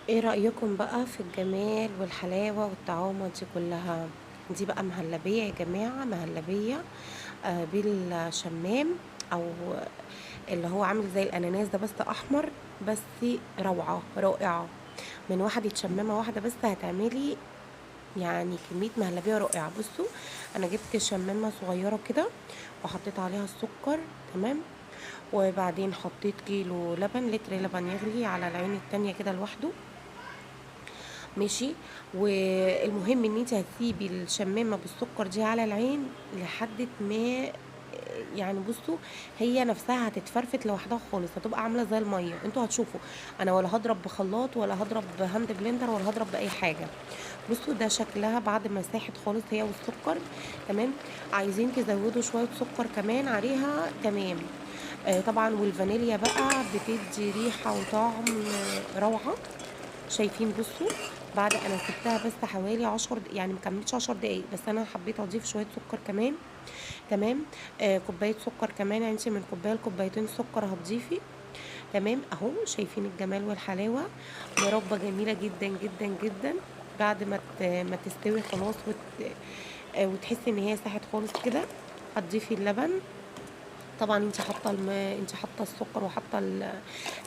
ايه رأيكم بقى في الجمال والحلاوة والطعامة دي كلها؟ دي بقى مهلبية يا جماعة، مهلبية بالشمام، او اللي هو عامل زي الاناناس ده بس احمر. بس روعة رائعة. من واحدة شمامة واحدة بس هتعملي يعني كمية مهلبية رائعة. بصوا، انا جبت شمامة صغيرة كده وحطيت عليها السكر. تمام. وبعدين حطيت كيلو لبن، لتر لبن يغلي على العين التانية كده لوحده. ماشي. والمهم ان انت هتسيبي الشمامه بالسكر دي على العين لحد ما، يعني بصوا، هي نفسها هتتفرفت لوحدها خالص، هتبقى عامله زي الميه. انتوا هتشوفوا، انا ولا هضرب بخلاط ولا هضرب بهاند بلندر ولا هضرب باي حاجه. بصوا ده شكلها بعد ما ساحت خالص هي والسكر. تمام. عايزين تزودوا شويه سكر كمان عليها. تمام. طبعا، والفانيليا بقى بتدي ريحه وطعم روعه. شايفين؟ بصوا، بعد انا سبتها بس حوالي 10 دقايق، يعني مكملتش 10 دقايق، بس انا حبيت اضيف شويه سكر كمان. تمام. كوبايه سكر كمان، يعني انت من كوبايه لكوبايتين سكر هتضيفي. تمام. اهو شايفين الجمال والحلاوه. مربى جميله جدا جدا جدا. بعد ما تستوي خلاص وتحسي ان هي ساحت خالص كده، هتضيفي اللبن. طبعا انت حاطه السكر وحاطه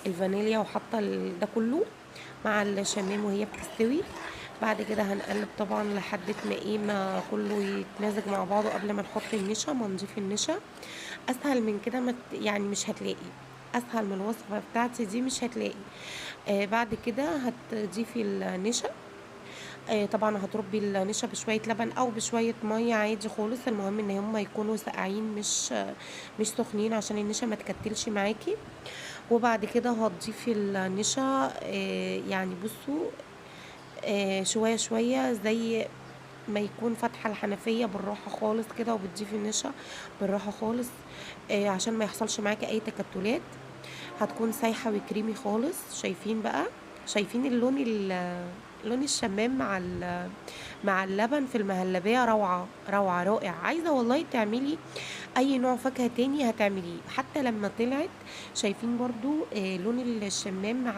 الفانيليا وحاطه ده كله مع الشمام وهي بتستوي. بعد كده هنقلب طبعا لحد ما ما كله يتمازج مع بعضه قبل ما نحط النشا، ما نضيف النشا. اسهل من كده ما يعني مش هتلاقي. اسهل من الوصفه بتاعتي دي مش هتلاقي. بعد كده هتضيفي النشا. طبعا هتربي النشا بشويه لبن او بشويه ميه عادي خالص، المهم ان هم يكونوا ساقعين، مش سخنين، عشان النشا ما تكتلش معاكي. وبعد كده هتضيفي النشا. يعني بصوا، شويه شويه، زي ما يكون فاتحه الحنفيه بالراحه خالص كده، وبتضيفي النشا بالراحه خالص. عشان ما يحصلش معاكي اي تكتلات. هتكون سايحه وكريمي خالص. شايفين بقى؟ شايفين اللون لون الشمام مع اللبن في المهلبية؟ روعة روعة رائع. عايزة والله تعملي أي نوع فاكهة تاني هتعمليه. حتى لما طلعت، شايفين برضو لون الشمام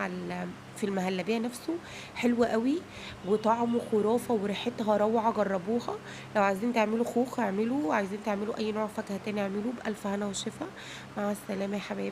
في المهلبية نفسه حلو قوي، وطعمه خرافة وريحتها روعة. جربوها. لو عايزين تعملوا خوخ اعملوا، عايزين تعملوا أي نوع فاكهة تاني اعملوا. بألف هنا وشفا. مع السلامة يا حبايبي.